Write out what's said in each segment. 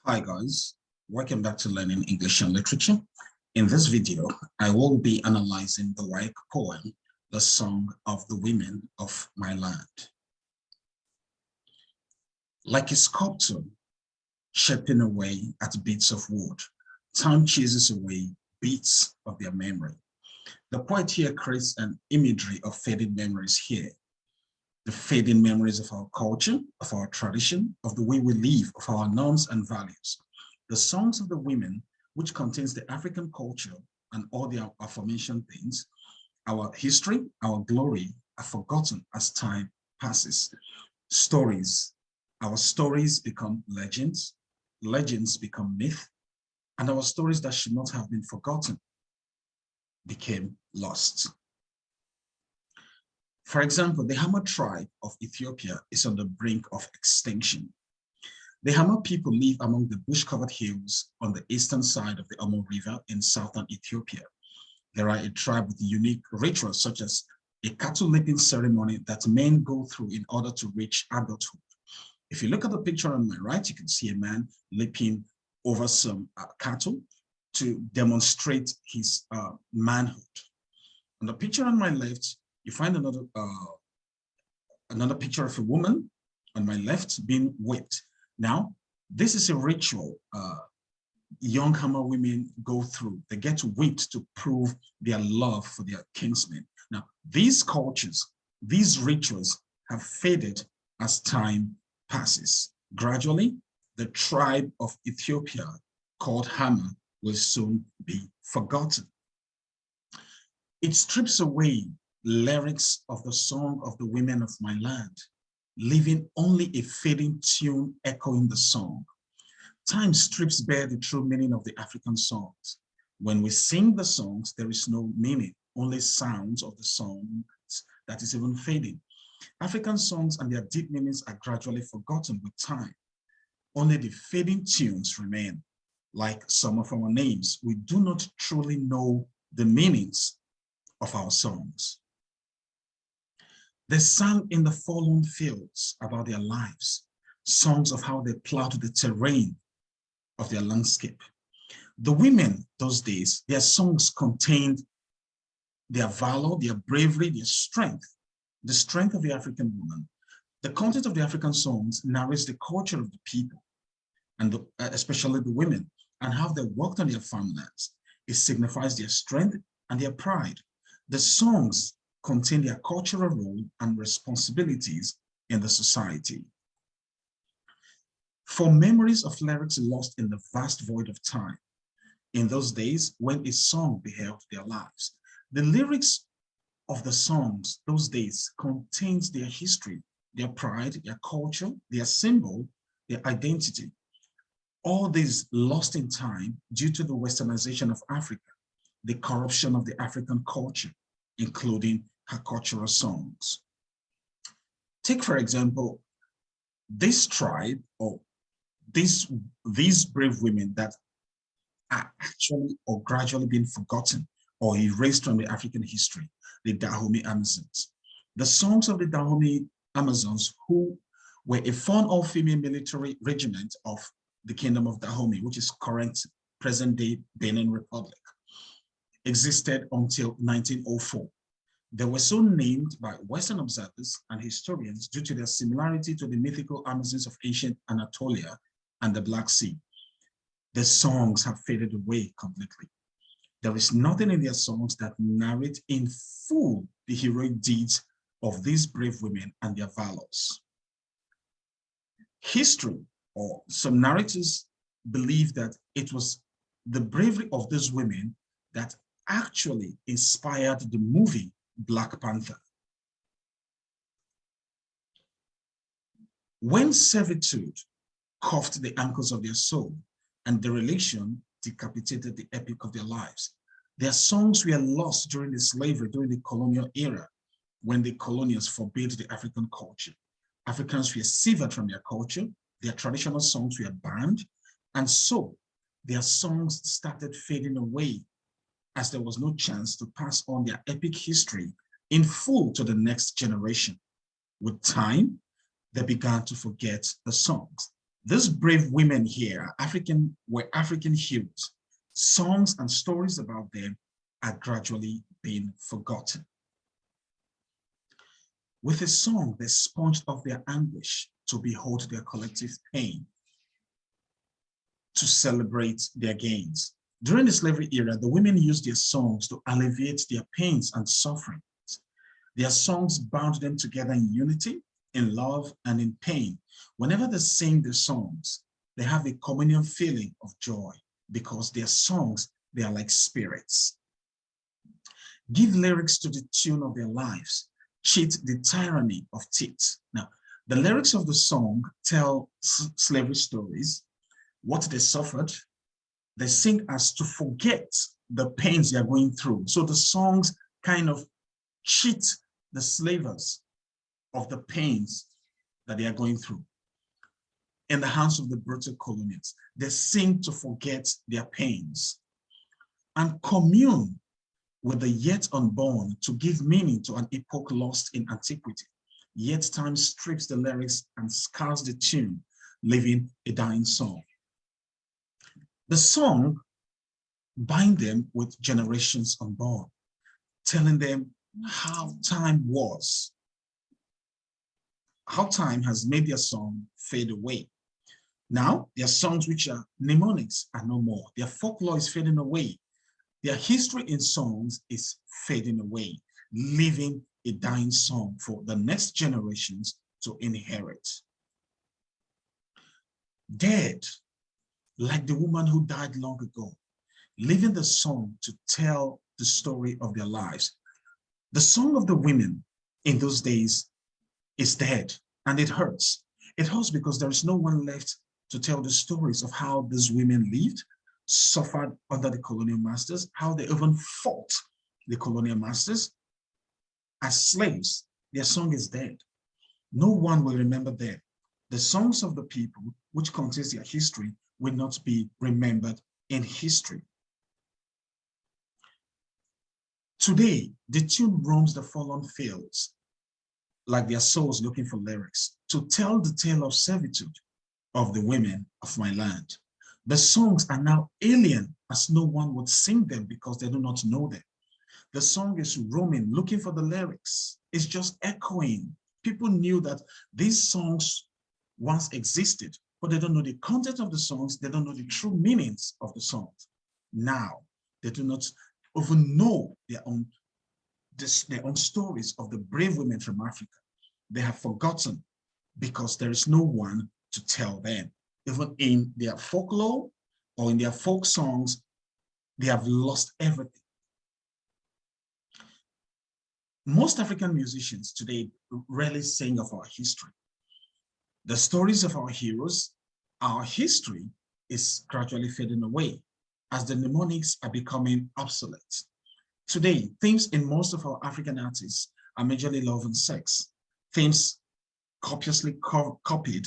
Hi guys, welcome back to Learning English and Literature. In this video, I will be analyzing the lyric poem, The Song of the Women of My Land. Like a sculptor chipping away at bits of wood, time chases away bits of their memory. The poet here creates an imagery of fading memories here. The fading memories of our culture, of our tradition, of the way we live, of our norms and values. The songs of the women, which contains the African culture and all the aforementioned things, our history, our glory, are forgotten as time passes. Stories, our stories become legends, legends become myth, and our stories that should not have been forgotten became lost. For example, the Hamar tribe of Ethiopia is on the brink of extinction. The Hamar people live among the bush-covered hills on the eastern side of the Hamar River in southern Ethiopia. There are a tribe with unique rituals such as a cattle leaping ceremony that men go through in order to reach adulthood. If you look at the picture on my right, you can see a man leaping over some cattle to demonstrate his manhood. On the picture on my left, you find another picture of a woman on my left being whipped. Now, this is a ritual young Hamar women go through. They get whipped to prove their love for their kinsmen. Now, these cultures, these rituals have faded as time passes. Gradually, the tribe of Ethiopia called Hamar will soon be forgotten. It strips away lyrics of the song of the women of my land, leaving only a fading tune echoing the song. Time strips bare the true meaning of the African songs. When we sing the songs, there is no meaning, only sounds of the songs that is even fading. African songs and their deep meanings are gradually forgotten with time. Only the fading tunes remain. Like some of our names, we do not truly know the meanings of our songs. They sang in the forlorn fields about their lives, songs of how they plowed the terrain of their landscape. The women those days, their songs contained their valor, their bravery, their strength, the strength of the African woman. The content of the African songs narrates the culture of the people, and especially the women, and how they worked on their farmlands. It signifies their strength and their pride. The songs contain their cultural role and responsibilities in the society. For memories of lyrics lost in the vast void of time, in those days when a song beheld their lives, the lyrics of the songs those days contains their history, their pride, their culture, their symbol, their identity. All this lost in time due to the westernization of Africa, the corruption of the African culture, including her cultural songs. Take, for example, this tribe or these brave women that are actually or gradually being forgotten or erased from the African history, the Dahomey Amazons. The songs of the Dahomey Amazons, who were a foreign all-female military regiment of the Kingdom of Dahomey, which is current present-day Benin Republic, existed until 1904. They were so named by Western observers and historians due to their similarity to the mythical Amazons of ancient Anatolia and the Black Sea. The songs have faded away completely. There is nothing in their songs that narrate in full the heroic deeds of these brave women and their valors. History, or some narrators believe that it was the bravery of these women that actually inspired the movie Black Panther. When servitude cuffed the ankles of their soul and dereliction decapitated the epic of their lives, their songs were lost during the slavery, during the colonial era, when the colonials forbade the African culture. Africans were severed from their culture, their traditional songs were banned, and so their songs started fading away as there was no chance to pass on their epic history in full to the next generation. With time, they began to forget the songs. These brave women here were African heroes. Songs and stories about them are gradually being forgotten. With a song, they sponged off their anguish to behold their collective pain, to celebrate their gains. During the slavery era, the women used their songs to alleviate their pains and sufferings. Their songs bound them together in unity, in love, and in pain. Whenever they sing their songs, they have a communion feeling of joy because their songs, they are like spirits. Give lyrics to the tune of their lives. Cheat the tyranny of teeth. Now, the lyrics of the song tell slavery stories, what they suffered. They sing as to forget the pains they are going through. So the songs kind of cheat the slavers of the pains that they are going through in the hands of the brutal colonials. They sing to forget their pains and commune with the yet unborn to give meaning to an epoch lost in antiquity. Yet time strips the lyrics and scars the tune, leaving a dying song. The song binds them with generations unborn, telling them how time was, how time has made their song fade away. Now, their songs which are mnemonics are no more. Their folklore is fading away. Their history in songs is fading away, leaving a dying song for the next generations to inherit. Dead, like the woman who died long ago, leaving the song to tell the story of their lives. The song of the women in those days is dead, and it hurts. It hurts because there is no one left to tell the stories of how these women lived, suffered under the colonial masters, how they even fought the colonial masters as slaves. Their song is dead. No one will remember them. The songs of the people, which contains their history, will not be remembered in history. Today, the tune roams the forlorn fields, like their souls looking for lyrics, to tell the tale of servitude of the women of my land. The songs are now alien, as no one would sing them because they do not know them. The song is roaming, looking for the lyrics. It's just echoing. People knew that these songs once existed, but they don't know the content of the songs. They don't know the true meanings of the songs. Now, they do not even know their own stories of the brave women from Africa. They have forgotten because there is no one to tell them. Even in their folklore or in their folk songs, they have lost everything. Most African musicians today rarely sing of our history. The stories of our heroes, our history is gradually fading away as the mnemonics are becoming obsolete. Today, themes in most of our African artists are majorly love and sex, themes copiously copied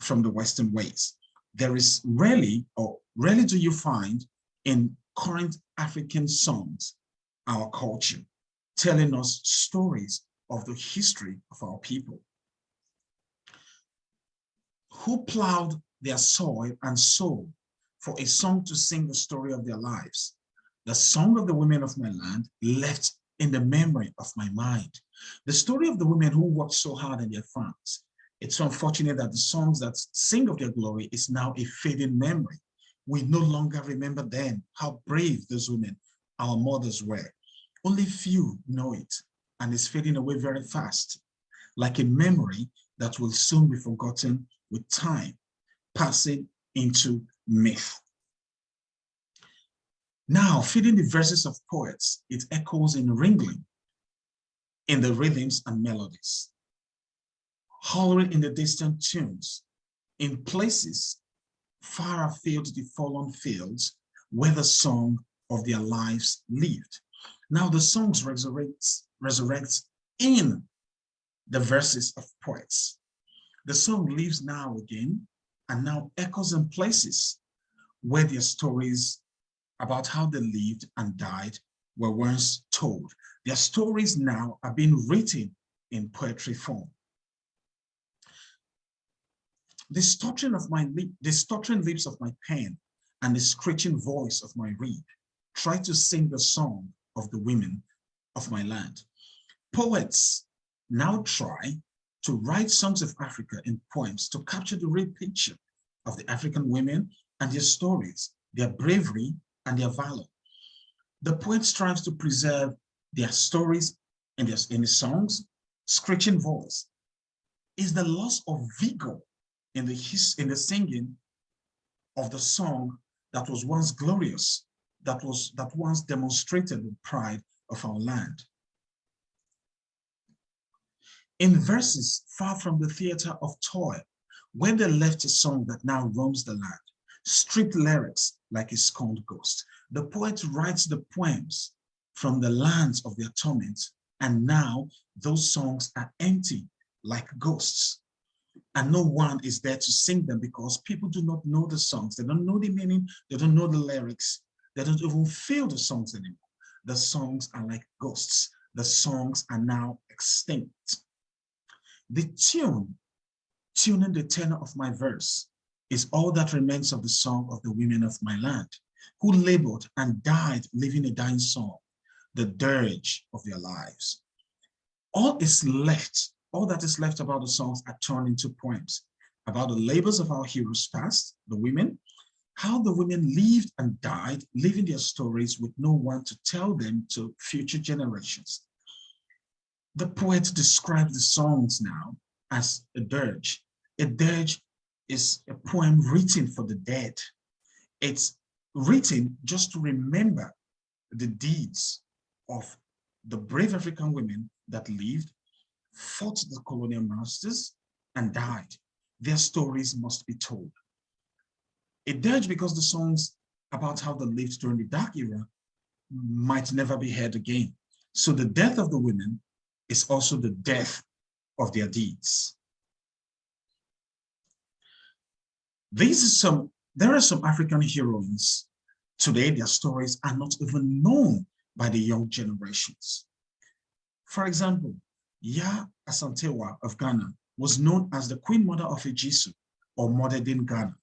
from the Western ways. There is rarely do you find in current African songs our culture, telling us stories of the history of our people, who plowed their soil and soul for a song to sing the story of their lives. The song of the women of my land left in the memory of my mind. The story of the women who worked so hard in their farms. It's unfortunate that the songs that sing of their glory is now a fading memory. We no longer remember then how brave those women, our mothers, were. Only few know it, and it's fading away very fast, like a memory that will soon be forgotten with time, passing into myth. Now, feeding the verses of poets, it echoes in ringling in the rhythms and melodies, hollering in the distant tunes, in places far afield the fallen fields where the song of their lives lived. Now the songs resurrect in the verses of poets. The song lives now again and now echoes in places where their stories about how they lived and died were once told. Their stories now are being written in poetry form. The stuttering lips of my pen and the screeching voice of my reed try to sing the song of the women of my land. Poets now try to write songs of Africa in poems to capture the real picture of the African women and their stories, their bravery and their valor. The poet strives to preserve their stories in his songs. Screeching voice is the loss of vigor in the singing of the song that was once glorious, that once demonstrated the pride of our land. In verses far from the theater of toil, when they left a song that now roams the land, stripped lyrics like a scorned ghost, the poet writes the poems from the lands of their torment, and now those songs are empty like ghosts. And no one is there to sing them because people do not know the songs. They don't know the meaning. They don't know the lyrics. They don't even feel the songs anymore. The songs are like ghosts. The songs are now extinct. The tuning the tenor of my verse is all that remains of the song of the women of my land, who labored and died living a dying song, the dirge of their lives. All that is left about the songs are turned into poems about the labors of our heroes past, the women, how the women lived and died, living their stories with no one to tell them to future generations. The poet describes the songs now as a dirge. A dirge is a poem written for the dead. It's written just to remember the deeds of the brave African women that lived, fought the colonial masters, and died. Their stories must be told. A dirge because the songs about how they lived during the dark era might never be heard again. So the death of the women is also the death of their deeds. There are some African heroines. Today, their stories are not even known by the young generations. For example, Ya Asantewa of Ghana was known as the Queen Mother of Ejisu, or modern Ghana,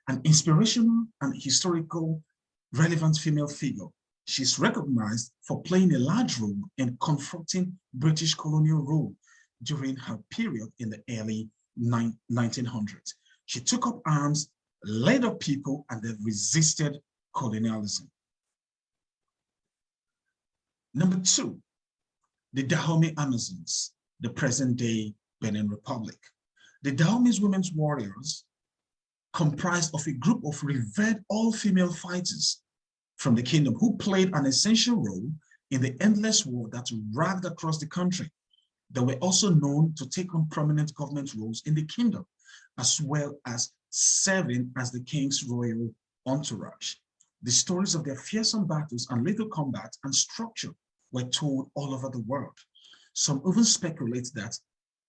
an inspirational and historical relevant female figure. She's recognized for playing a large role in confronting British colonial rule during her period in the early 1900s. She took up arms, led up people, and then resisted colonialism. Number two, the Dahomey Amazons, the present-day Benin Republic. The Dahomey's women's warriors comprised of a group of revered all-female fighters from the kingdom who played an essential role in the endless war that raged across the country. They were also known to take on prominent government roles in the kingdom, as well as serving as the king's royal entourage. The stories of their fearsome battles and lethal combat and structure were told all over the world. Some even speculate that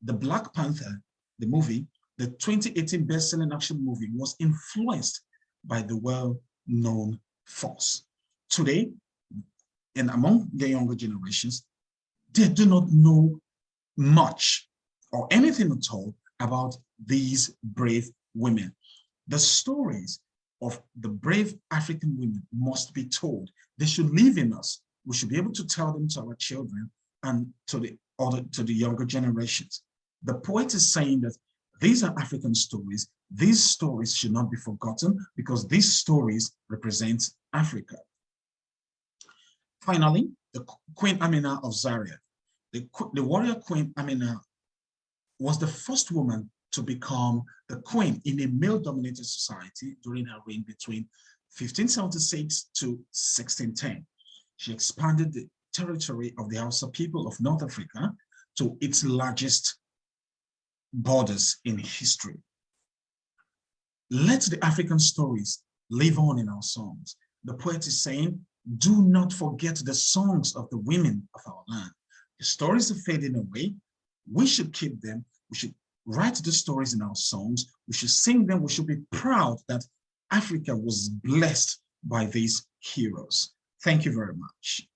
the Black Panther, the movie, the 2018 best-selling action movie, was influenced by the well-known force. Today, and among the younger generations, they do not know much or anything at all about these brave women. The stories of the brave African women must be told. They should live in us. We should be able to tell them to our children and to the younger generations. The poet is saying that these are African stories. These stories should not be forgotten because these stories represent Africa. Finally, the Queen Amina of Zaria. The warrior Queen Amina was the first woman to become the queen in a male-dominated society during her reign between 1576 to 1610. She expanded the territory of the Hausa people of North Africa to its largest borders in history. Let the African stories live on in our songs. The poet is saying, do not forget the songs of the women of our land. The stories are fading away. We should keep them. We should write the stories in our songs. We should sing them. We should be proud that Africa was blessed by these heroes. Thank you very much.